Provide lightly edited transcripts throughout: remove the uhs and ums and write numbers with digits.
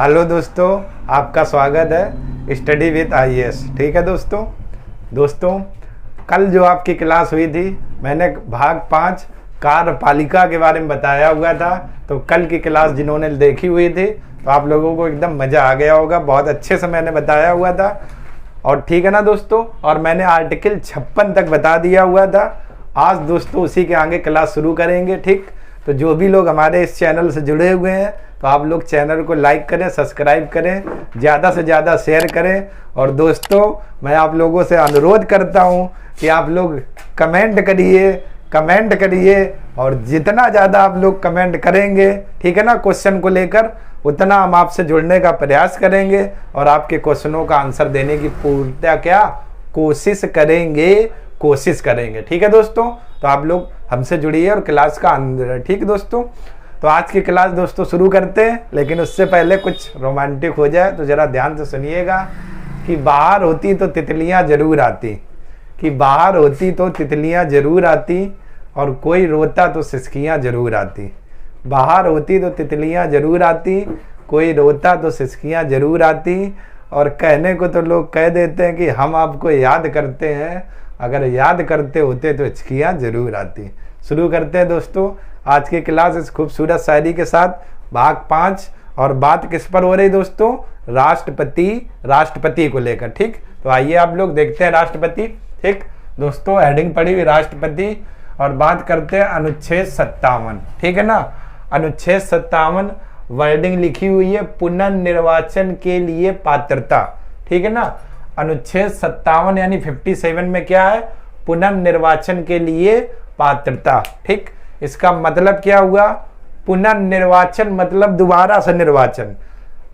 Hello दोस्तों, आपका स्वागत है स्टडी विद आईएएस। ठीक है दोस्तों, कल जो आपकी क्लास हुई थी, मैंने भाग 5 कार्यपालिका के बारे में बताया हुआ था। तो कल की क्लास जिन्होंने देखी हुई थी तो आप लोगों को एकदम मज़ा आ गया होगा। बहुत अच्छे से मैंने बताया हुआ था और ठीक है ना दोस्तों। और मैंने आर्टिकल 56 तक बता दिया हुआ था। आज दोस्तों उसी के आगे क्लास शुरू करेंगे। ठीक, तो जो भी लोग हमारे इस चैनल से जुड़े हुए हैं तो आप लोग चैनल को लाइक करें, सब्सक्राइब करें, ज़्यादा से ज़्यादा शेयर करें। और दोस्तों मैं आप लोगों से अनुरोध करता हूं कि आप लोग कमेंट करिए और जितना ज़्यादा आप लोग कमेंट करेंगे, ठीक है ना, क्वेश्चन को लेकर, उतना हम आपसे जुड़ने का प्रयास करेंगे और आपके क्वेश्चनों का आंसर देने की पूर्णतः कोशिश करेंगे। ठीक है दोस्तों, तो आप लोग हमसे जुड़िए और क्लास का अंदर। ठीक दोस्तों, तो आज की क्लास दोस्तों शुरू करते हैं, लेकिन उससे पहले कुछ रोमांटिक हो जाए तो ज़रा ध्यान से सुनिएगा कि बाहर होती तो तितलियां जरूर आती, और कोई रोता तो सिसकियां जरूर आती। बाहर होती तो तितलियां जरूर आती, कोई रोता तो सिसकियां जरूर आती। और कहने को तो लोग कह देते हैं कि हम आपको याद करते हैं, अगर याद करते होते तो हिचकियां जरूर आती। शुरू करते हैं दोस्तों आज की क्लास इस खूबसूरत शायरी के साथ, भाग 5। और बात किस पर हो रही दोस्तों? राष्ट्रपति को लेकर। ठीक, तो आइए आप लोग देखते हैं राष्ट्रपति। ठीक दोस्तों, हेडिंग पड़ी हुई राष्ट्रपति और बात करते हैं अनुच्छेद 57। ठीक है ना, अनुच्छेद 57 वर्डिंग लिखी हुई है पुनर्निर्वाचन के लिए पात्रता। ठीक है ना, अनुच्छेद 57 यानी 57 में क्या है? पुनर्निर्वाचन के लिए पात्रता। ठीक, इसका मतलब क्या हुआ? पुनर्निर्वाचन मतलब दोबारा से निर्वाचन।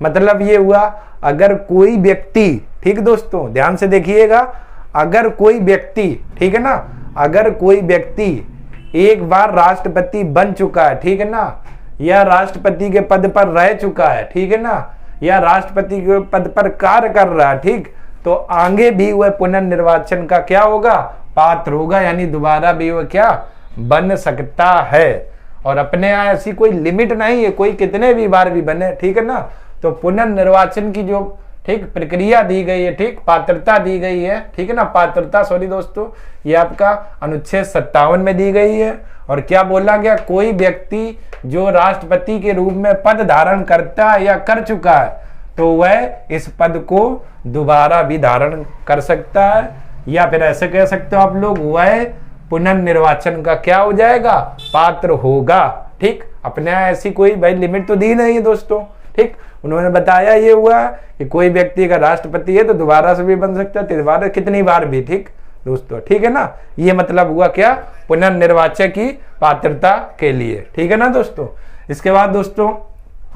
मतलब ये हुआ अगर कोई व्यक्ति, ठीक दोस्तों ध्यान से देखिएगा, अगर कोई व्यक्ति, ठीक है ना, अगर कोई व्यक्ति एक बार राष्ट्रपति बन चुका है, ठीक है ना, या राष्ट्रपति के पद पर रह चुका है, ठीक है ना, या राष्ट्रपति के पद पर कार्य कर रहा है, ठीक, तो आगे भी वह पुनर्निर्वाचन का क्या होगा? पात्र होगा, यानी दोबारा भी वह क्या बन सकता है। और अपने यहाँ ऐसी कोई लिमिट नहीं है, कोई कितने भी बार भी बने। ठीक है ना, तो पुनर्निर्वाचन की जो ठीक प्रक्रिया दी गई है, ठीक पात्रता दी गई है, ठीक है ना, पात्रता सॉरी दोस्तों, ये आपका अनुच्छेद 57 में दी गई है। और क्या बोला गया? कोई व्यक्ति जो राष्ट्रपति के रूप में पद धारण करता है या कर चुका है तो वह इस पद को दोबारा भी धारण कर सकता है, या फिर ऐसे कह सकते हो आप लोग, वह पुनर्निर्वाचन का क्या हो जाएगा? पात्र होगा। ठीक, अपने यहाँ ऐसी कोई भाई लिमिट तो दी नहीं है दोस्तों। ठीक, उन्होंने बताया ये हुआ कि कोई व्यक्ति अगर राष्ट्रपति है तो दोबारा से भी बन सकता है, दोबारा कितनी बार भी। ठीक दोस्तों, ठीक है ना, ये मतलब हुआ क्या? पुनर्निर्वाचन की पात्रता के लिए। ठीक है ना दोस्तों। इसके बाद दोस्तों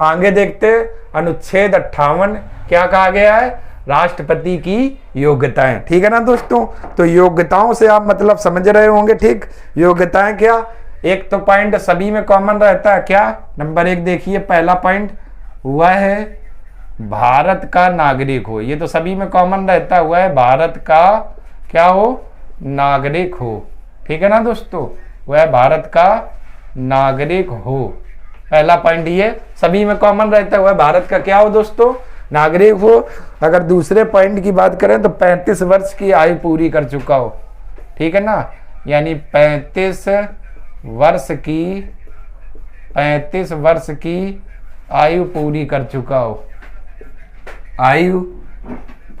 आगे देखते हैं अनुच्छेद 58 क्या कहा गया है? राष्ट्रपति की योग्यताएं। ठीक है ना दोस्तों, तो योग्यताओं से आप मतलब समझ रहे होंगे। ठीक, योग्यताएं क्या? एक तो पॉइंट सभी में कॉमन रहता है, क्या? नंबर 1 देखिए, पहला पॉइंट हुआ है भारत का नागरिक हो। ये तो सभी में कॉमन रहता हुआ है, भारत का क्या हो? नागरिक हो। ठीक है ना दोस्तों, वह भारत का नागरिक हो। पहला पॉइंट ये सभी में कॉमन रहता हुआ है, भारत का क्या हो दोस्तों? नागरिक हो। अगर दूसरे पॉइंट की बात करें तो 35 वर्ष की आयु पूरी कर चुका हो। ठीक है ना, यानी 35 वर्ष की आयु पूरी कर चुका हो, आयु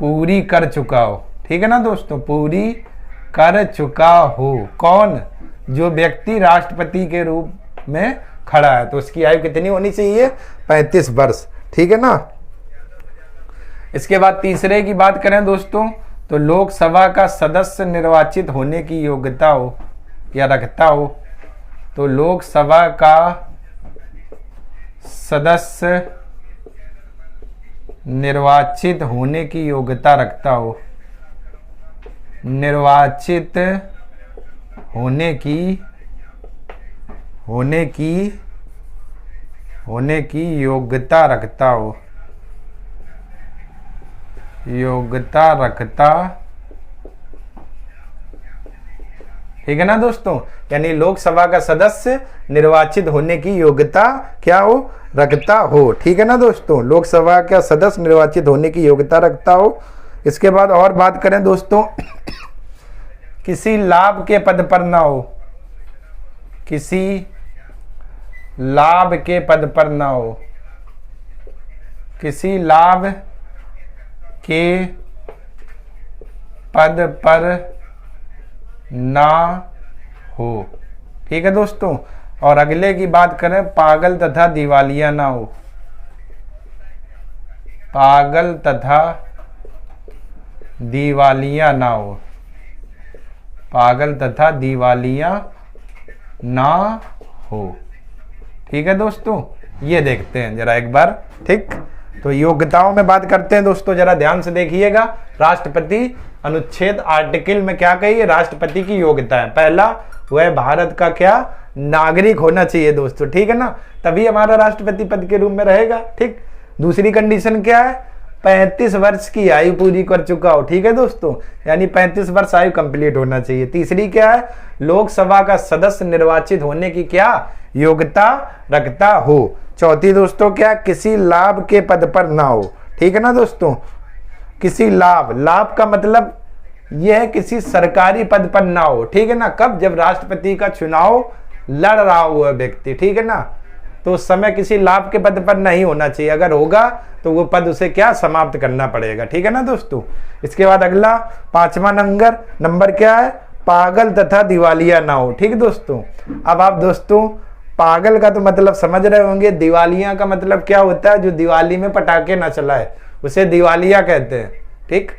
पूरी कर चुका हो। ठीक है ना दोस्तों, पूरी कर चुका हो। कौन? जो व्यक्ति राष्ट्रपति के रूप में खड़ा है, तो उसकी आयु कितनी होनी चाहिए? 35 वर्ष। ठीक है ना। इसके बाद तीसरे की बात करें दोस्तों तो लोकसभा का सदस्य निर्वाचित होने की योग्यता हो या रखता हो। तो लोकसभा का सदस्य निर्वाचित होने की योग्यता रखता हो, निर्वाचित होने की योग्यता रखता हो, ठीक है ना दोस्तों। यानी लोकसभा का सदस्य निर्वाचित होने की योग्यता क्या हो, रखता हो। ठीक है ना दोस्तों, लोकसभा का सदस्य निर्वाचित होने की योग्यता रखता हो। इसके बाद और बात करें दोस्तों, किसी लाभ के पद पर ना हो, किसी लाभ के पद पर ना हो, किसी लाभ के पद पर ना हो। ठीक है दोस्तों। और अगले की बात करें, पागल तथा दिवालिया ना हो, पागल तथा दिवालिया ना हो, पागल तथा दिवालिया ना हो। ठीक है दोस्तों, ये देखते हैं जरा एक बार। ठीक, तो योग्यताओं में बात करते हैं दोस्तों, जरा ध्यान से देखिएगा। राष्ट्रपति अनुच्छेद आर्टिकल में क्या कही है, राष्ट्रपति की योग्यता है। पहला, वह भारत का क्या, नागरिक होना चाहिए दोस्तों। ठीक है ना, तभी हमारा राष्ट्रपति पद के रूप में रहेगा। ठीक, दूसरी कंडीशन क्या है, 35 वर्ष की आयु पूरी कर चुका हो। ठीक है दोस्तों, यानी 35 वर्ष आयु कंप्लीट होना चाहिए। तीसरी क्या है, लोकसभा का सदस्य निर्वाचित होने की क्या योग्यता रखता हो। चौथी दोस्तों क्या, किसी लाभ के पद पर ना हो। ठीक है ना दोस्तों, किसी लाभ, लाभ का मतलब यह है किसी सरकारी पद पर ना हो। ठीक है ना, कब, जब राष्ट्रपति का चुनाव लड़ रहा हुआ व्यक्ति, ठीक है ना, तो उस समय किसी लाभ के पद पर नहीं होना चाहिए। अगर होगा तो वो पद उसे क्या, समाप्त करना पड़ेगा। ठीक है ना दोस्तों। इसके बाद अगला 5वां नंबर क्या है, पागल तथा दिवालिया ना हो। ठीक दोस्तों, अब आप दोस्तों पागल का तो मतलब समझ रहे होंगे, दिवालिया का मतलब क्या होता है, जो दिवाली में पटाखे ना चलाए उसे दिवालिया कहते हैं। ठीक,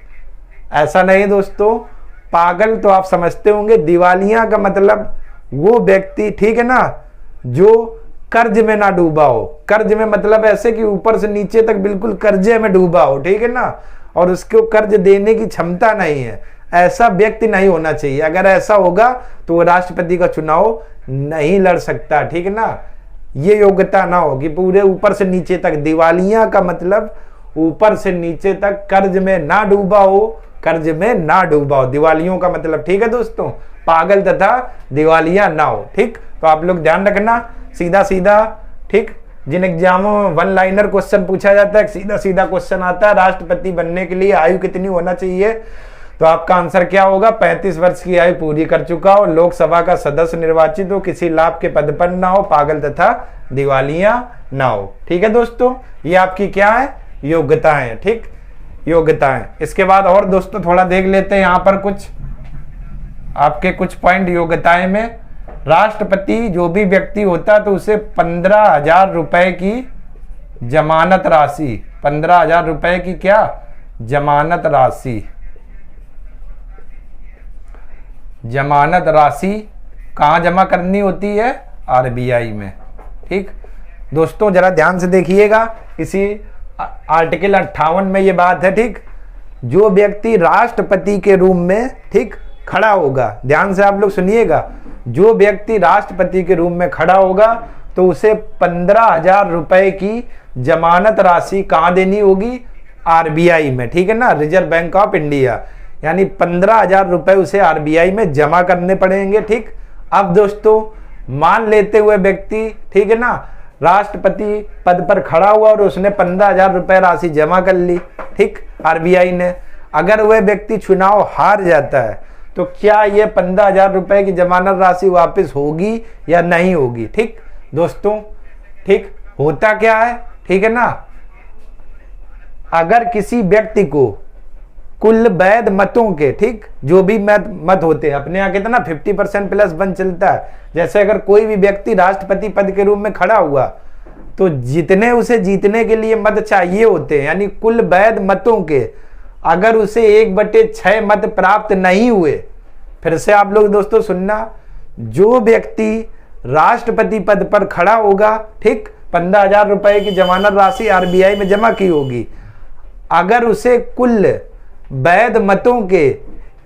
ऐसा नहीं दोस्तों, पागल तो आप समझते होंगे, दिवालिया का मतलब वो व्यक्ति, ठीक है ना, जो कर्ज में ना डूबा हो। कर्ज में मतलब ऐसे कि ऊपर से नीचे तक बिल्कुल कर्जे में डूबा हो। ठीक है ना, और उसको कर्ज देने की क्षमता नहीं है, ऐसा व्यक्ति नहीं होना चाहिए। अगर ऐसा होगा तो वो राष्ट्रपति का चुनाव नहीं लड़ सकता। ठीक है ना, ये योग्यता ना हो कि पूरे ऊपर से नीचे तक, दिवालिया का मतलब ऊपर से नीचे तक कर्ज में ना डूबा हो, कर्ज में ना डूबा हो, दिवालियों का मतलब। ठीक है दोस्तों, पागल तथा दिवालिया ना हो। ठीक, तो आप लोग ध्यान रखना, सीधा सीधा। ठीक, जिन एग्जामों में 1 लाइनर क्वेश्चन पूछा जाता है, सीधा सीधा क्वेश्चन आता है, राष्ट्रपति बनने के लिए आयु कितनी होना चाहिए, तो आपका आंसर क्या होगा, 35 वर्ष की आयु पूरी कर चुका हो, लोकसभा का सदस्य निर्वाचित हो, किसी लाभ के पद पर ना हो, पागल तथा दिवालिया ना हो। ठीक है दोस्तों, ये आपकी क्या है, योग्यताएं। ठीक, योग्यताएं। इसके बाद और दोस्तों थोड़ा देख लेते हैं यहाँ पर कुछ आपके कुछ पॉइंट योग्यताएं में। राष्ट्रपति जो भी व्यक्ति होता है तो उसे 15,000 रुपए की जमानत राशि, 15,000 रुपए की क्या, जमानत राशि, जमानत राशि कहाँ जमा करनी होती है, आरबीआई में। ठीक दोस्तों, जरा ध्यान से देखिएगा, इसी आर्टिकल 58 में ये बात है। ठीक, जो व्यक्ति राष्ट्रपति के रूप में, ठीक, खड़ा होगा, ध्यान से आप लोग सुनिएगा, जो व्यक्ति राष्ट्रपति के रूप में खड़ा होगा तो उसे 15,000 रुपए की जमानत राशि कहाँ देनी होगी, आरबीआई में। ठीक है ना, रिजर्व बैंक ऑफ इंडिया, यानी 15,000 रुपए उसे आरबीआई में जमा करने पड़ेंगे। ठीक, अब दोस्तों मान लेते हुए व्यक्ति, ठीक है ना, राष्ट्रपति पद पर खड़ा हुआ और उसने 15,000 रुपए राशि जमा कर ली, ठीक, आरबीआई ने। अगर वह व्यक्ति चुनाव हार जाता है तो क्या ये 15,000 रुपए की जमानत राशि वापस होगी या नहीं होगी। ठीक दोस्तों, ठीक, होता क्या है, ठीक है ना, अगर किसी व्यक्ति को कुल वैध मतों के, ठीक, जो भी मत होते हैं, अपने यहाँ कितना 50% +1 चलता है। जैसे अगर कोई भी व्यक्ति राष्ट्रपति पद के रूप में खड़ा हुआ तो जितने उसे जीतने के लिए मत चाहिए होते हैं, यानी कुल वैध मतों के, अगर उसे 1/6 मत प्राप्त नहीं हुए, फिर से आप लोग दोस्तों सुनना, जो व्यक्ति राष्ट्रपति पद पर खड़ा होगा, ठीक, 15,000 रुपए की जमानत राशि आरबीआई में जमा की होगी, अगर उसे कुल वैध मतों के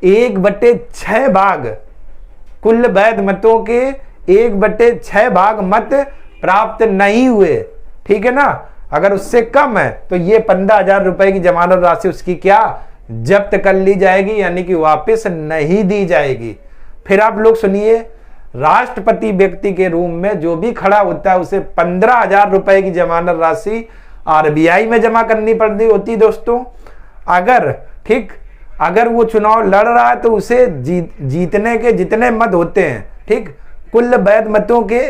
1/6 भाग, कुल वैध मतों के 1/6 भाग मत प्राप्त नहीं हुए, ठीक है ना, अगर उससे कम है तो ये 15,000 रुपए की जमानत राशि उसकी क्या, जब्त कर ली जाएगी, यानी कि वापस नहीं दी जाएगी। फिर आप लोग सुनिए, राष्ट्रपति व्यक्ति के रूम में जो भी खड़ा होता है उसे 15,000 रुपए की जमानत राशि आरबीआई में जमा करनी पड़ती होती दोस्तों। अगर ठीक, अगर वो चुनाव लड़ रहा है तो उसे जीतने के जितने मत होते हैं, ठीक, कुल वैध मतों के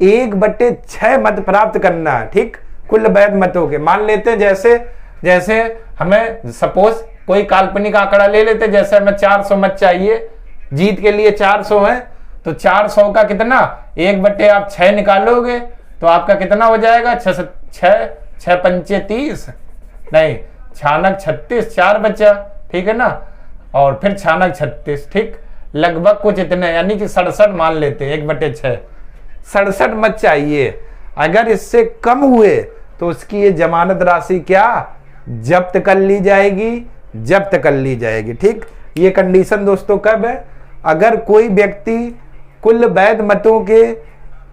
1/6 मत प्राप्त करना है। ठीक, कुल वैध मतों के, मान लेते हैं जैसे हमें सपोज कोई काल्पनिक आंकड़ा ले लेते, जैसे हमें 400 मत चाहिए, जीत के लिए 400 है, तो 400 का कितना 1/6 निकालोगे तो आपका कितना हो जाएगा, 6 पंचे 30, नहीं 6 36, 4 बचा, ठीक है ना, और फिर 6 36, ठीक, लगभग कुछ इतने, यानी कि 67 मान लेते हैं, 1/6 67 मत चाहिए। अगर इससे कम हुए तो उसकी ये जमानत राशि क्या जब्त कर ली जाएगी, जब्त कर ली जाएगी। ठीक, ये कंडीशन दोस्तों कब है, अगर कोई व्यक्ति कुल वैध मतों के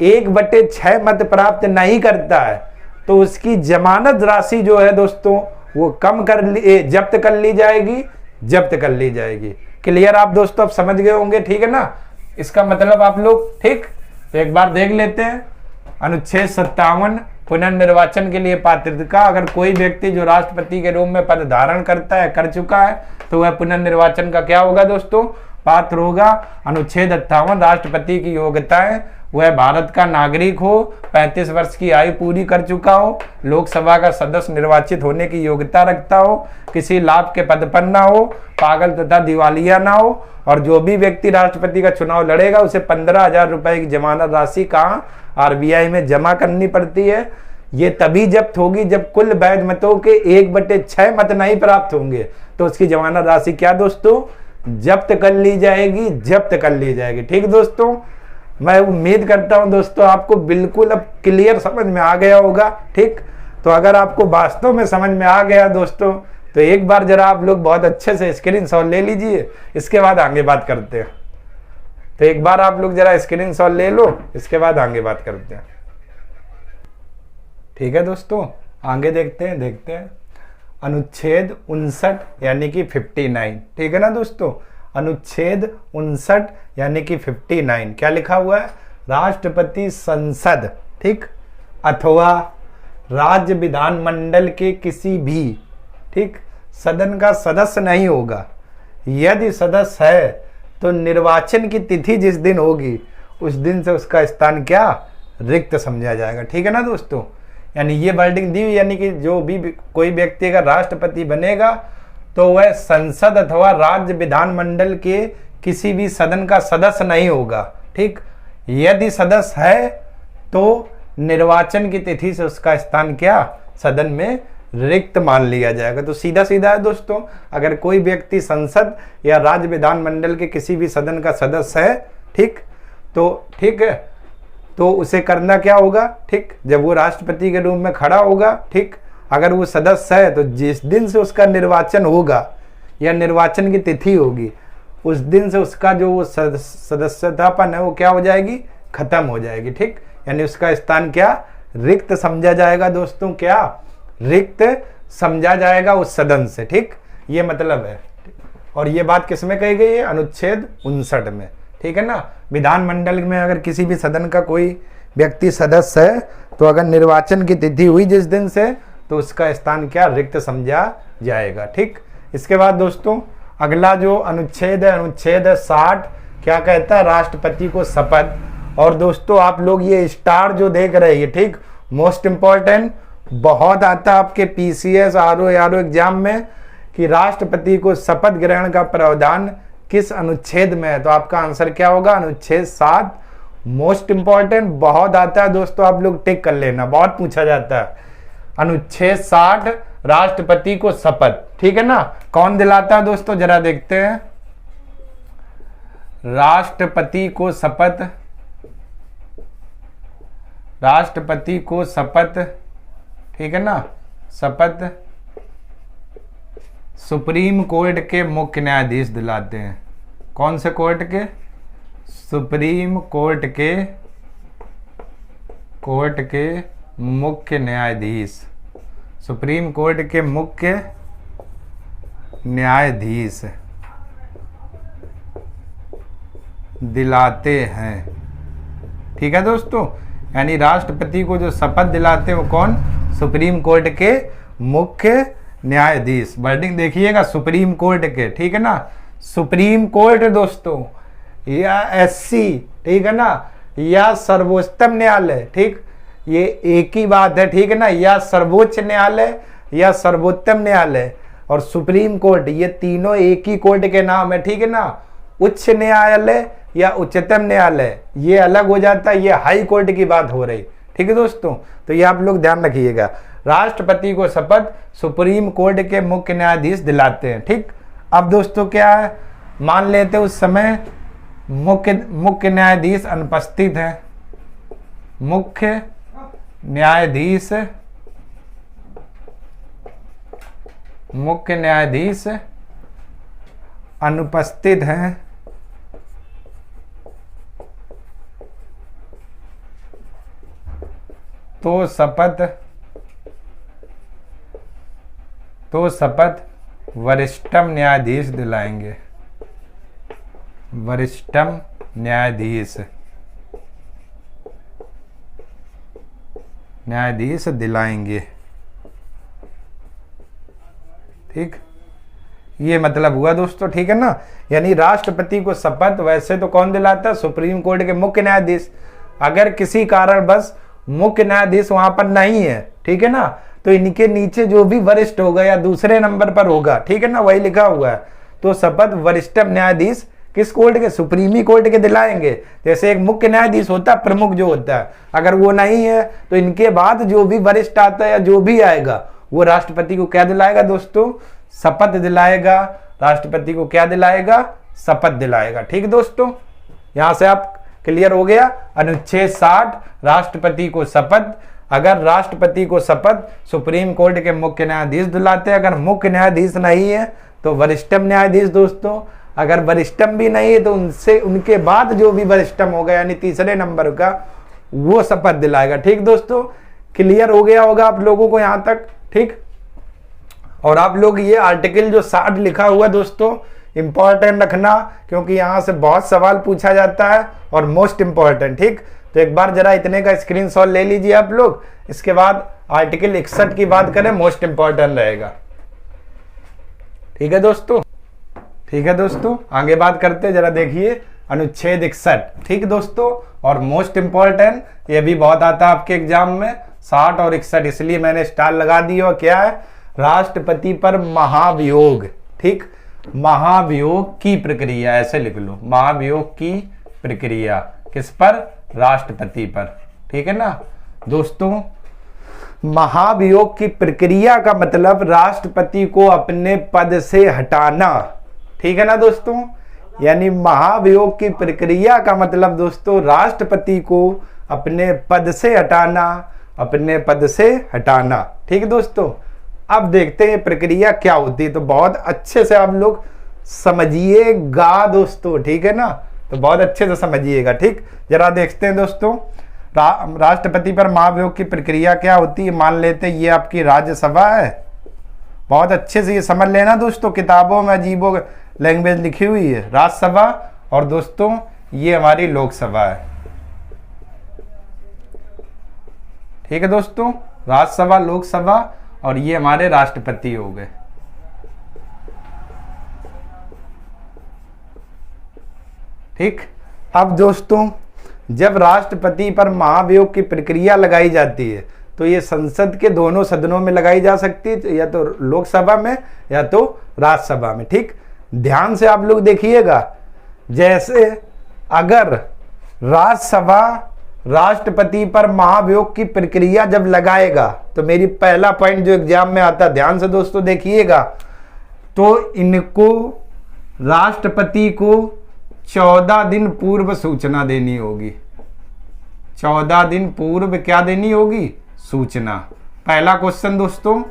1/6 मत प्राप्त नहीं करता है तो उसकी जमानत राशि जो है दोस्तों वो जब्त कर ली जाएगी, जब्त कर ली जाएगी। क्लियर आप दोस्तों, अब समझ गए होंगे, ठीक है ना, इसका मतलब आप लोग, ठीक। तो एक बार देख लेते हैं अनुच्छेद 57 पुनर्निर्वाचन के लिए पात्रता। अगर कोई व्यक्ति जो राष्ट्रपति के रूप में पद धारण करता है, कर चुका है, तो वह पुनर्निर्वाचन का क्या होगा दोस्तों, पात्र होगा। अनुच्छेद 58 राष्ट्रपति की योग्यताएं, वह भारत का नागरिक हो, 35 वर्ष की आयु पूरी कर चुका हो, लोकसभा का सदस्य निर्वाचित होने की योग्यता रखता हो, किसी लाभ के पद पर ना हो, पागल तथा दिवालिया ना हो, और जो भी व्यक्ति राष्ट्रपति का चुनाव लड़ेगा उसे 15,000 रुपए की जमानत राशि कहाँ आरबीआई में जमा करनी पड़ती है। ये तभी जब्त होगी जब कुल वैध मतों के 1/6 मत नहीं प्राप्त होंगे, तो उसकी जमानत राशि क्या दोस्तों, जब्त कर ली जाएगी, जब्त कर ली जाएगी। ठीक दोस्तों, मैं उम्मीद करता हूं दोस्तों आपको बिल्कुल अब क्लियर समझ में आ गया होगा। ठीक, तो अगर आपको वास्तव में समझ में आ गया दोस्तों तो एक बार जरा आप लोग बहुत अच्छे से स्क्रीनशॉट ले लीजिए, इसके बाद आगे बात करते हैं। तो एक बार आप लोग जरा स्क्रीनशॉट ले लो, इसके बाद आगे बात करते हैं। ठीक है दोस्तों, आगे देखते हैं अनुच्छेद 59 यानी कि 59, ठीक है ना दोस्तों, अनुच्छेद 59 यानी कि 59 क्या लिखा हुआ है, राष्ट्रपति संसद, ठीक, अथवा राज्य विधानमंडल के किसी भी, ठीक, सदन का सदस्य नहीं होगा। यदि सदस्य है तो निर्वाचन की तिथि जिस दिन होगी उस दिन से उसका स्थान क्या रिक्त समझा जाएगा। ठीक है ना दोस्तों, यानी ये वर्डिंग दी, यानी कि जो भी कोई व्यक्ति अगर राष्ट्रपति बनेगा तो वह संसद अथवा राज्य विधानमंडल के किसी भी सदन का सदस्य नहीं होगा। ठीक, यदि सदस्य है तो निर्वाचन की तिथि से उसका स्थान क्या सदन में रिक्त मान लिया जाएगा। तो सीधा सीधा है दोस्तों, अगर कोई व्यक्ति संसद या राज्य विधानमंडल के किसी भी सदन का सदस्य है, ठीक, तो ठीक है, तो उसे करना क्या होगा, ठीक, जब वो राष्ट्रपति के रूप में खड़ा होगा, ठीक, अगर वो सदस्य है तो जिस दिन से उसका निर्वाचन होगा या निर्वाचन की तिथि होगी उस दिन से उसका जो वो सदस्यतापन है वो क्या हो जाएगी, खत्म हो जाएगी। ठीक, यानी उसका स्थान क्या रिक्त समझा जाएगा दोस्तों, क्या रिक्त समझा जाएगा उस सदन से। ठीक, ये मतलब है। और ये बात किस में कही गई है, अनुच्छेद 59 में। ठीक है ना, विधानमंडल में अगर किसी भी सदन का कोई व्यक्ति सदस्य है तो अगर निर्वाचन की तिथि हुई जिस दिन से तो उसका स्थान क्या रिक्त समझा जाएगा। ठीक, इसके बाद दोस्तों अगला जो अनुच्छेद है, अनुच्छेद 60 क्या कहता है, राष्ट्रपति को शपथ। और दोस्तों आप लोग ये स्टार जो देख रहे हैं, ठीक, मोस्ट इंपॉर्टेंट, बहुत आता है आपके पीसीएस आरओ एग्जाम में कि राष्ट्रपति को शपथ ग्रहण का प्रावधान किस अनुच्छेद में है, तो आपका आंसर क्या होगा, अनुच्छेद 7। मोस्ट इंपॉर्टेंट, बहुत आता है दोस्तों, आप लोग टिक कर लेना, बहुत पूछा जाता है। अनुच्छेद 60 राष्ट्रपति को शपथ, ठीक है ना, कौन दिलाता है दोस्तों, जरा देखते हैं। राष्ट्रपति को शपथ, राष्ट्रपति को शपथ, ठीक है ना, शपथ सुप्रीम कोर्ट के मुख्य न्यायाधीश दिलाते हैं। कौन से कोर्ट के, सुप्रीम कोर्ट के मुख्य न्यायाधीश, सुप्रीम कोर्ट के मुख्य न्यायाधीश दिलाते हैं। ठीक है दोस्तों, यानी राष्ट्रपति को जो शपथ दिलाते हैं वो कौन? सुप्रीम कोर्ट के मुख्य न्यायाधीश। वर्डिंग देखिएगा, सुप्रीम कोर्ट के, ठीक है ना, सुप्रीम कोर्ट दोस्तों, या एससी, ठीक है ना, या सर्वोच्चतम न्यायालय, ठीक, ये एक ही बात है, ठीक है ना, या सर्वोच्च न्यायालय या सर्वोत्तम न्यायालय और सुप्रीम कोर्ट, ये तीनों एक ही कोर्ट के नाम है, ठीक है ना। उच्च न्यायालय या उच्चतम न्यायालय ये अलग हो जाता है, ये हाई कोर्ट की बात हो रही, ठीक है दोस्तों। तो ये आप लोग ध्यान रखिएगा, राष्ट्रपति को शपथ सुप्रीम कोर्ट के मुख्य न्यायाधीश दिलाते हैं, ठीक। अब दोस्तों क्या है, मान लेते उस समय मुख्य न्यायाधीश अनुपस्थित है, मुख्य न्यायाधीश अनुपस्थित हैं, तो शपथ वरिष्ठतम न्यायाधीश दिलाएंगे, वरिष्ठतम न्यायाधीश दिलाएंगे, ठीक। ये मतलब हुआ दोस्तों, ठीक है ना। यानी राष्ट्रपति को शपथ वैसे तो कौन दिलाता है? सुप्रीम कोर्ट के मुख्य न्यायाधीश। अगर किसी कारण बस मुख्य न्यायाधीश वहां पर नहीं है, ठीक है ना, तो इनके नीचे जो भी वरिष्ठ होगा या दूसरे नंबर पर होगा, ठीक है ना, वही लिखा हुआ है, तो शपथ वरिष्ठतम न्यायाधीश किस कोर्ट के? सुप्रीम कोर्ट के दिलाएंगे। जैसे एक मुख्य न्यायाधीश होता है, प्रमुख जो होता है, अगर वो नहीं है तो इनके बाद जो भी वरिष्ठ आता है या जो भी आएगा वो राष्ट्रपति को क्या दिलाएगा दोस्तों? शपथ दिलाएगा। राष्ट्रपति को क्या दिलाएगा? शपथ दिलाएगा, ठीक दोस्तों। यहां से आप क्लियर हो गया। अनुच्छेद 60 राष्ट्रपति को शपथ। अगर राष्ट्रपति को शपथ सुप्रीम कोर्ट के मुख्य न्यायाधीश दिलाते हैं, अगर मुख्य न्यायाधीश नहीं है तो वरिष्ठतम न्यायाधीश दोस्तों। अगर वरिष्ठतम भी नहीं है तो उनके बाद जो भी वरिष्ठतम होगा यानी तीसरे नंबर का, वो शपथ दिलाएगा, ठीक दोस्तों। क्लियर हो गया होगा आप लोगों को यहां तक, ठीक। और आप लोग ये आर्टिकल जो 60 लिखा हुआ दोस्तों इंपॉर्टेंट रखना, क्योंकि यहां से बहुत सवाल पूछा जाता है और मोस्ट इंपॉर्टेंट, ठीक। तो एक बार जरा इतने का स्क्रीनशॉट ले लीजिए आप लोग। इसके बाद आर्टिकल 61 की बात करें, मोस्ट इंपॉर्टेंट रहेगा, ठीक है दोस्तों। ठीक है दोस्तों, आगे बात करते हैं, जरा देखिए अनुच्छेद 61, ठीक दोस्तों। और मोस्ट इंपॉर्टेंट ये भी बहुत आता है आपके एग्जाम में, 60 और 61, इसलिए मैंने स्टार लगा दी। और क्या है? राष्ट्रपति पर महाभियोग, ठीक। महाभियोग की प्रक्रिया, ऐसे लिख लो, महाभियोग की प्रक्रिया किस पर? राष्ट्रपति पर, ठीक है ना दोस्तों। महाभियोग की प्रक्रिया का मतलब राष्ट्रपति को अपने पद से हटाना, ठीक है ना दोस्तों। यानी महाभियोग की प्रक्रिया का मतलब दोस्तों राष्ट्रपति को अपने पद से हटाना, अपने पद से हटाना, ठीक है दोस्तों। अब देखते हैं प्रक्रिया क्या होती है, तो बहुत अच्छे से आप लोग समझिएगा दोस्तों, ठीक है ना, तो बहुत अच्छे से समझिएगा, ठीक। जरा देखते हैं दोस्तों राष्ट्रपति पर महाभियोग की प्रक्रिया क्या होती है। मान लेते हैं ये आपकी राज्यसभा है, बहुत अच्छे से ये समझ लेना दोस्तों, किताबों में अजीबो लैंग्वेज लिखी हुई है, राज्यसभा, और दोस्तों ये हमारी लोकसभा है, ठीक है दोस्तों। राज्यसभा, लोकसभा, और ये हमारे राष्ट्रपति हो गए, ठीक। अब दोस्तों जब राष्ट्रपति पर महाभियोग की प्रक्रिया लगाई जाती है तो ये संसद के दोनों सदनों में लगाई जा सकती है, या तो लोकसभा में या तो राज्यसभा में, ठीक। ध्यान से आप लोग देखिएगा, जैसे अगर राज्यसभा राष्ट्रपति पर महाभियोग की प्रक्रिया जब लगाएगा, तो मेरी पहला पॉइंट जो एग्जाम में आता है, ध्यान से दोस्तों देखिएगा, तो इनको राष्ट्रपति को 14 दिन पूर्व सूचना देनी होगी। 14 दिन पूर्व क्या देनी होगी? सूचना। पहला क्वेश्चन दोस्तों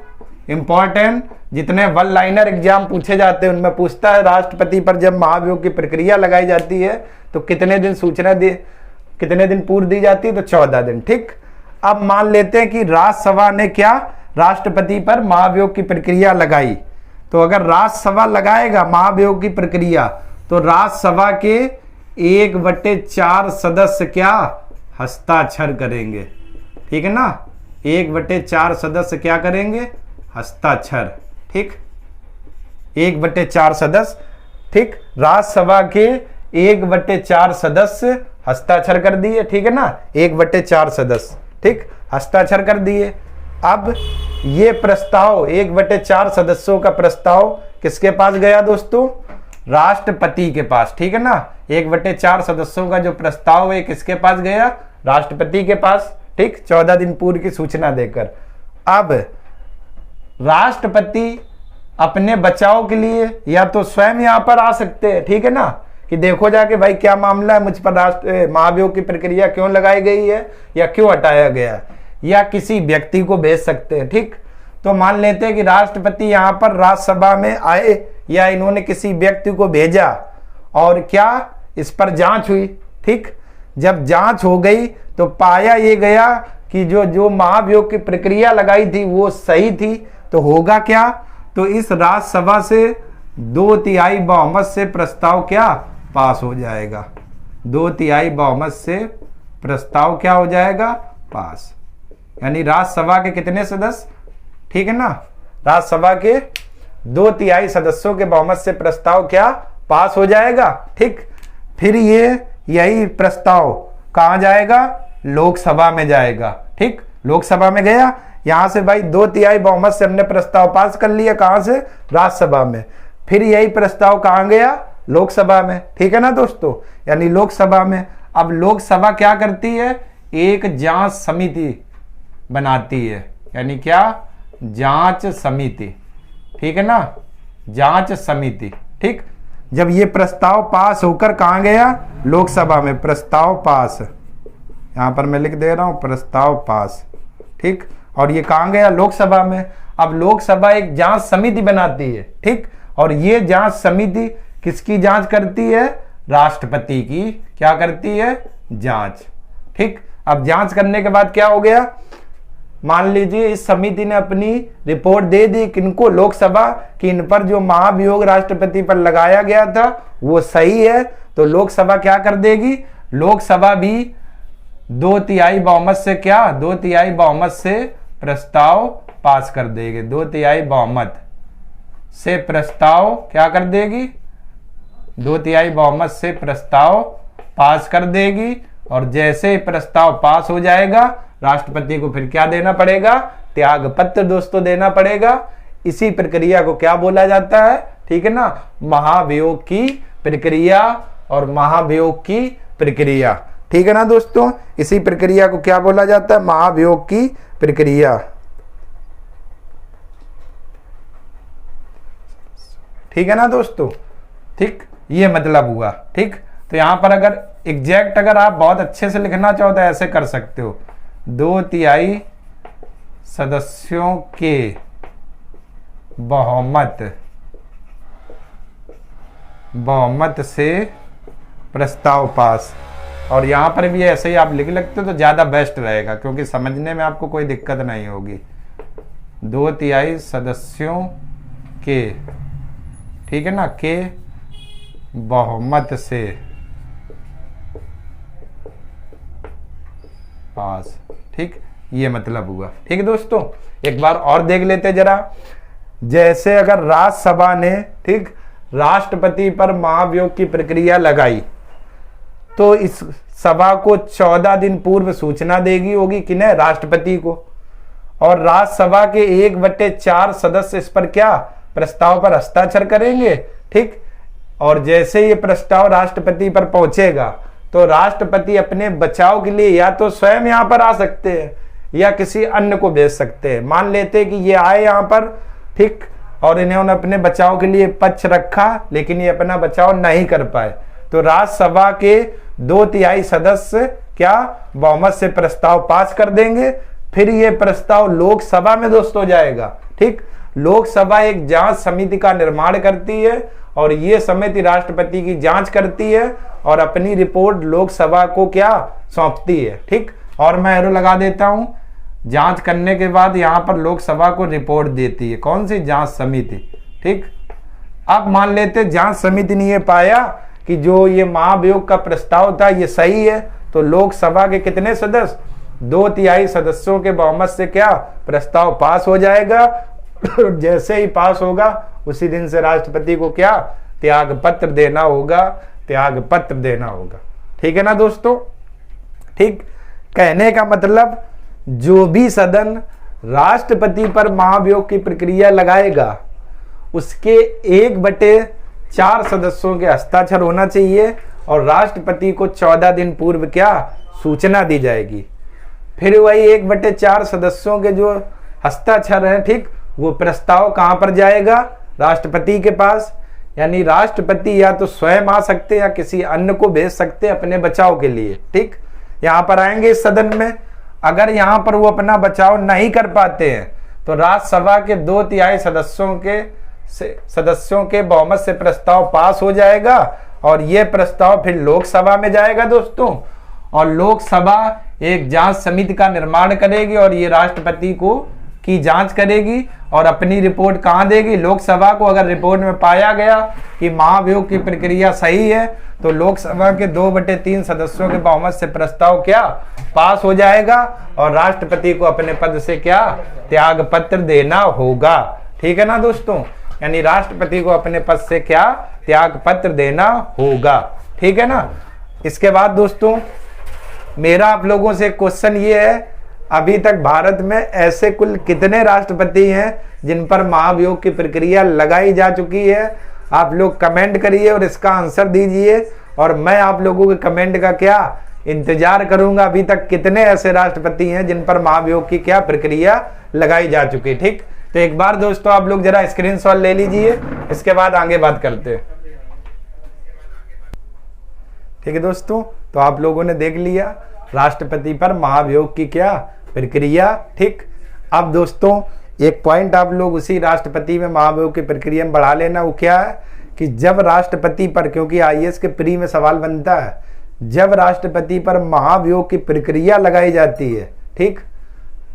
इंपॉर्टेंट, जितने वन लाइनर एग्जाम पूछे जाते हैं उनमें पूछता है राष्ट्रपति पर जब महाभियोग की प्रक्रिया लगाई जाती है तो कितने दिन सूचना कितने दिन पूर्व दी जाती है? तो 14 दिन, ठीक। अब मान लेते हैं कि राज्यसभा ने क्या राष्ट्रपति पर महाभियोग की प्रक्रिया लगाई, तो अगर राज्यसभा लगाएगा महाभियोग की प्रक्रिया तो राज्यसभा के 1/4 सदस्य क्या हस्ताक्षर करेंगे। ठीक है ना, 1/4 सदस्य क्या करेंगे, हस्ताक्षर। ठीक, 1/4 सदस्य, ठीक, राज्यसभा के 1/4 सदस्य हस्ताक्षर कर दिए। ठीक है ना, 1/4 सदस्य, ठीक, हस्ताक्षर कर दिए। अब ये प्रस्ताव 1/4 सदस्यों का प्रस्ताव किसके पास गया दोस्तों, राष्ट्रपति के पास। ठीक है ना, 1/4 सदस्यों का जो प्रस्ताव है किसके पास गया, राष्ट्रपति के पास। ठीक, 14 दिन पूर्व की सूचना देकर। अब राष्ट्रपति अपने बचाव के लिए या तो स्वयं यहां पर आ सकते हैं। ठीक है ना, कि देखो जाके भाई क्या मामला है, मुझ पर महाभियोग की प्रक्रिया क्यों लगाई गई है या क्यों हटाया गया, या किसी व्यक्ति को भेज सकते हैं। ठीक, तो मान लेते हैं कि राष्ट्रपति यहां पर राज्यसभा में आए या इन्होंने किसी व्यक्ति को भेजा और क्या इस पर जांच हुई। ठीक, जब जांच हो गई तो पाया ये गया कि जो महाभियोग की प्रक्रिया लगाई थी वो सही थी, तो होगा क्या, तो इस राज्यसभा से 2/3 बहुमत से प्रस्ताव क्या पास हो जाएगा। 2/3 बहुमत से प्रस्ताव क्या हो जाएगा, पास। यानी राज्यसभा के कितने सदस्य, ठीक है ना, राज्यसभा के 2/3 सदस्यों के बहुमत से प्रस्ताव क्या पास हो जाएगा। ठीक, फिर यही प्रस्ताव कहां जाएगा, लोकसभा में जाएगा। ठीक, लोकसभा में गया, यहां से भाई 2/3 बहुमत से हमने प्रस्ताव पास कर लिया, कहां से, राज्यसभा में। फिर यही प्रस्ताव कहां गया, लोकसभा में। ठीक है ना दोस्तों, यानी लोकसभा में। अब लोकसभा क्या करती है, एक जांच समिति बनाती है, यानी क्या, जांच समिति। ठीक है ना, जांच समिति। ठीक, जब ये प्रस्ताव पास होकर कहां गया, लोकसभा में, प्रस्ताव पास, यहां पर मैं लिख दे रहा हूं प्रस्ताव पास। ठीक, और ये कहां गया, लोकसभा में। अब लोकसभा एक जांच समिति बनाती है। ठीक, और ये जांच समिति किसकी जांच करती है, राष्ट्रपति की क्या करती है, जांच। ठीक, अब जांच करने के बाद क्या हो गया, मान लीजिए इस समिति ने अपनी रिपोर्ट दे दी किनको, लोकसभा, कि इन पर जो महाभियोग राष्ट्रपति पर लगाया गया था वो सही है, तो लोकसभा क्या कर देगी, लोकसभा भी 2/3 बहुमत से क्या, 2/3 बहुमत से प्रस्ताव पास कर देगी। 2/3 बहुमत से प्रस्ताव क्या कर देगी, 2/3 बहुमत से प्रस्ताव पास कर देगी। और जैसे ही प्रस्ताव पास हो जाएगा, राष्ट्रपति को फिर क्या देना पड़ेगा, त्याग पत्र दोस्तों देना पड़ेगा। इसी प्रक्रिया को क्या बोला जाता है, ठीक है ना, महाभियोग की प्रक्रिया और महाभियोग की प्रक्रिया। ठीक है ना दोस्तों, इसी प्रक्रिया को क्या बोला जाता है, महाभियोग की प्रक्रिया। ठीक है ना दोस्तों, ठीक, ये मतलब हुआ। ठीक, तो यहां पर अगर एग्जैक्ट अगर आप बहुत अच्छे से लिखना चाहो तो ऐसे कर सकते हो, 2/3 सदस्यों के बहुमत से प्रस्ताव पास। और यहां पर भी ऐसे ही आप लिख लगते हो तो ज्यादा बेस्ट रहेगा, क्योंकि समझने में आपको कोई दिक्कत नहीं होगी। 2/3 सदस्यों के, ठीक है ना, के बहुमत से पास। ठीक, ये मतलब हुआ। ठीक है दोस्तों, एक बार और देख लेते जरा। जैसे अगर राज्यसभा ने, ठीक, राष्ट्रपति पर महाभियोग की प्रक्रिया लगाई, तो इस सभा को 14 दिन पूर्व सूचना देगी होगी, किन्हें, राष्ट्रपति को। और राज्यसभा के 1/4 सदस्य इस पर क्या, प्रस्ताव पर हस्ताक्षर करेंगे। ठीक, और जैसे ये प्रस्ताव राष्ट्रपति पर पहुंचेगा तो राष्ट्रपति अपने बचाव के लिए या तो स्वयं यहां पर आ सकते हैं या किसी अन्य को भेज सकते हैं। मान लेते हैं कि ये आए यहां पर, ठीक, और इन्होंने अपने बचाव के लिए पक्ष रखा लेकिन ये अपना बचाव नहीं कर पाए, तो राज्यसभा के 2/3 सदस्य क्या बहुमत से प्रस्ताव पास कर देंगे। फिर ये प्रस्ताव लोकसभा में दोस्तों जाएगा। ठीक, लोकसभा एक जांच समिति का निर्माण करती है और ये समिति राष्ट्रपति की जांच करती है और अपनी रिपोर्ट लोकसभा को क्या सौंपती है। ठीक, और मैं एरो लगा देता हूं, जांच करने के बाद यहां पर लोकसभा को रिपोर्ट देती है कौन सी, जांच समिति। ठीक, अब मान लेते जांच समिति ने ये पाया कि जो ये महाभियोग का प्रस्ताव था ये सही है, तो लोकसभा के कितने सदस्य, 2/3 सदस्यों के बहुमत से क्या प्रस्ताव पास हो जाएगा। जैसे ही पास होगा उसी दिन से राष्ट्रपति को क्या त्याग पत्र देना होगा, त्याग पत्र देना होगा। ठीक है ना दोस्तों। ठीक, कहने का मतलब जो भी सदन राष्ट्रपति पर महाभियोग की प्रक्रिया लगाएगा उसके 1/4 सदस्यों के हस्ताक्षर होना चाहिए और राष्ट्रपति को 14 दिन पूर्व क्या सूचना दी जाएगी। फिर वही 1/4 सदस्यों के जो हस्ताक्षर हैं, ठीक, वो प्रस्ताव कहां पर जाएगा, राष्ट्रपति के पास। यानी राष्ट्रपति या तो स्वयं आ सकते या किसी अन्य को भेज सकते अपने बचाव के लिए। ठीक, यहां पर आएंगे इस सदन में, अगर यहां पर वो अपना बचाव नहीं कर पाते हैं तो राज्यसभा के 2/3 सदस्यों के बहुमत से प्रस्ताव पास हो जाएगा और ये प्रस्ताव फिर लोकसभा में जाएगा दोस्तों, और लोकसभा एक जांच समिति का निर्माण करेगी और ये राष्ट्रपति को की जांच करेगी और अपनी रिपोर्ट कहां देगी, लोकसभा को। अगर रिपोर्ट में पाया गया कि महाभियोग की प्रक्रिया सही है तो लोकसभा के 2/3 सदस्यों के बहुमत से प्रस्ताव क्या पास हो जाएगा और राष्ट्रपति को अपने पद से क्या त्याग पत्र देना होगा। ठीक है ना दोस्तों, यानी राष्ट्रपति को अपने पद से क्या त्याग पत्र देना होगा। ठीक है ना। इसके बाद दोस्तों मेरा आप लोगों से क्वेश्चन ये है, अभी तक भारत में ऐसे कुल कितने राष्ट्रपति हैं जिन पर महाभियोग की प्रक्रिया लगाई जा चुकी है। आप लोग कमेंट करिए और इसका आंसर दीजिए और मैं आप लोगों के कमेंट का क्या इंतजार करूंगा। अभी तक कितने ऐसे राष्ट्रपति हैं जिन पर महाभियोग की क्या प्रक्रिया लगाई जा चुकी है। ठीक, तो एक बार दोस्तों आप लोग जरा स्क्रीनशॉट ले लीजिए, इसके बाद आगे बात करते हैं। ठीक है दोस्तों, तो आप लोगों ने देख लिया राष्ट्रपति पर महाभियोग की क्या प्रक्रिया। ठीक, अब दोस्तों एक पॉइंट आप लोग उसी राष्ट्रपति में महाभियोग की प्रक्रिया में बढ़ा लेना, वो क्या है कि जब राष्ट्रपति पर, क्योंकि आईएएस के प्री में सवाल बनता है, जब राष्ट्रपति पर महाभियोग की प्रक्रिया लगाई जाती है, ठीक,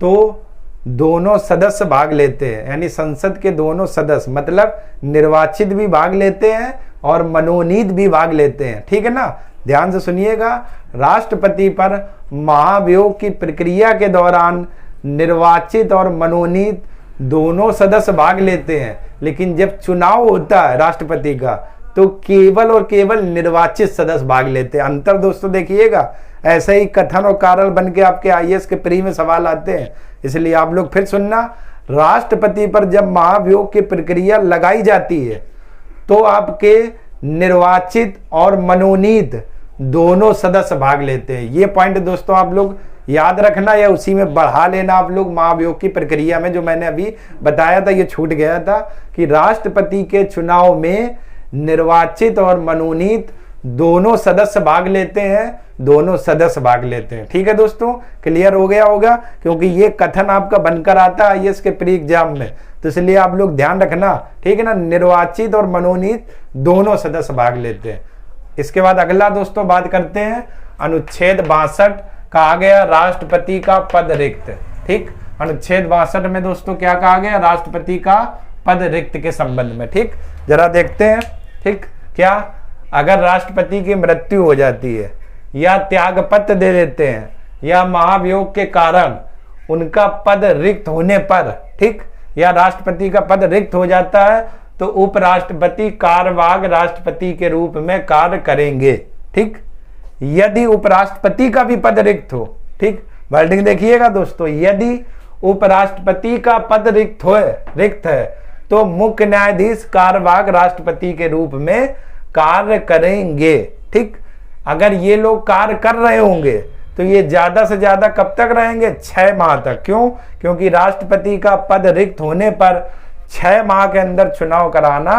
तो दोनों सदस्य भाग लेते हैं, यानी संसद के दोनों सदस्य, मतलब निर्वाचित भी भाग लेते हैं और मनोनीत भी भाग लेते हैं। ठीक है ना, ध्यान से सुनिएगा। राष्ट्रपति पर महाभियोग की प्रक्रिया के दौरान निर्वाचित और मनोनीत दोनों सदस्य भाग लेते हैं, लेकिन जब चुनाव होता है राष्ट्रपति का तो केवल और केवल निर्वाचित सदस्य भाग लेते हैं। अंतर दोस्तों देखिएगा, ऐसे ही कथन और कारण बन के आपके आईएएस के प्री में सवाल आते हैं, इसलिए आप लोग फिर सुनना। राष्ट्रपति पर जब महाभियोग की प्रक्रिया लगाई जाती है तो आपके निर्वाचित और मनोनीत दोनों सदस्य भाग लेते हैं। ये पॉइंट दोस्तों आप लोग याद रखना या उसी में बढ़ा लेना आप लोग महाभियोग की प्रक्रिया में। जो मैंने अभी बताया था, ये छूट गया था कि राष्ट्रपति के चुनाव में निर्वाचित और मनोनीत दोनों सदस्य भाग लेते हैं, दोनों सदस्य भाग लेते हैं। ठीक है दोस्तों, क्लियर हो गया होगा, क्योंकि ये कथन आपका बनकर आता है आईएएस के प्री एग्जाम में, तो इसलिए आप लोग ध्यान रखना। ठीक है ना, निर्वाचित और मनोनीत दोनों सदस्य भाग लेते हैं। इसके बाद अगला दोस्तों बात करते हैं अनुच्छेद 62, कहा गया राष्ट्रपति का पद रिक्त। ठीक, अनुच्छेद 62 में दोस्तों क्या कहा गया, राष्ट्रपति का पद रिक्त के संबंध में। ठीक, जरा देखते हैं। ठीक, क्या अगर राष्ट्रपति की मृत्यु हो जाती है या त्यागपत्र दे देते हैं या महाभियोग के कारण उनका पद रिक्त होने पर, ठीक, या राष्ट्रपति का पद रिक्त हो जाता है तो उपराष्ट्रपति कार्यवाहक राष्ट्रपति के रूप में कार्य करेंगे। ठीक, यदि उपराष्ट्रपति का भी पद रिक्त हो, ठीक, वर्डिंग देखिएगा दोस्तों, यदि उपराष्ट्रपति का पद रिक्त है तो मुख्य न्यायाधीश कार्यवाहक राष्ट्रपति के रूप में कार्य करेंगे। ठीक, अगर ये लोग कार्य कर रहे होंगे तो ये ज्यादा से ज्यादा कब तक रहेंगे, 6 माह तक। क्यों? क्योंकि राष्ट्रपति का पद रिक्त होने पर 6 माह के अंदर चुनाव कराना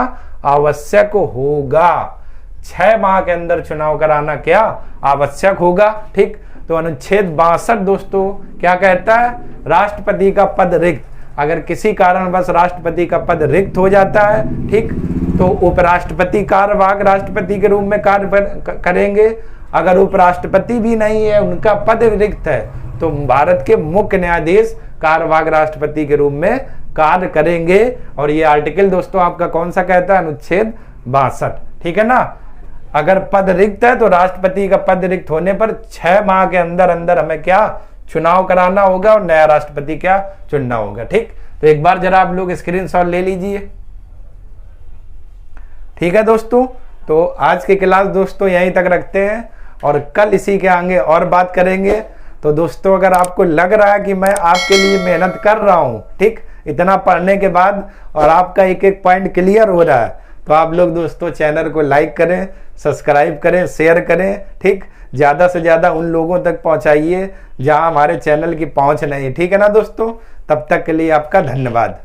आवश्यक होगा। 6 माह के अंदर चुनाव कराना क्या आवश्यक होगा। ठीक, तो अनुच्छेद 62 दोस्तों क्या कहता है, राष्ट्रपति का पद रिक्त, अगर किसी कारणवश राष्ट्रपति का पद रिक्त हो जाता है, ठीक, तो उपराष्ट्रपति कार्यवाहक राष्ट्रपति के रूप में कार्य करेंगे। अगर उपराष्ट्रपति भी नहीं है, उनका पद रिक्त है, तो भारत के मुख्य न्यायाधीश कार्यवाहक राष्ट्रपति के रूप में कार्य करेंगे। और ये आर्टिकल दोस्तों आपका कौन सा कहता है, अनुच्छेद 62। ठीक है ना। अगर पद रिक्त है तो राष्ट्रपति का पद रिक्त होने पर 6 माह के अंदर अंदर हमें क्या चुनाव कराना होगा और नया राष्ट्रपति क्या चुनना होगा। ठीक, तो एक बार जरा आप लोग स्क्रीनशॉट ले लीजिए। ठीक है दोस्तों, तो आज की क्लास दोस्तों यहीं तक रखते हैं और कल इसी के आगे और बात करेंगे। तो दोस्तों अगर आपको लग रहा है कि मैं आपके लिए मेहनत कर रहा हूं, ठीक, इतना पढ़ने के बाद और आपका एक एक पॉइंट क्लियर हो रहा है, तो आप लोग दोस्तों चैनल को लाइक करें, सब्सक्राइब करें, शेयर करें। ठीक, ज़्यादा से ज़्यादा उन लोगों तक पहुंचाइए जहां हमारे चैनल की पहुंच नहीं। ठीक है ना दोस्तों, तब तक के लिए आपका धन्यवाद।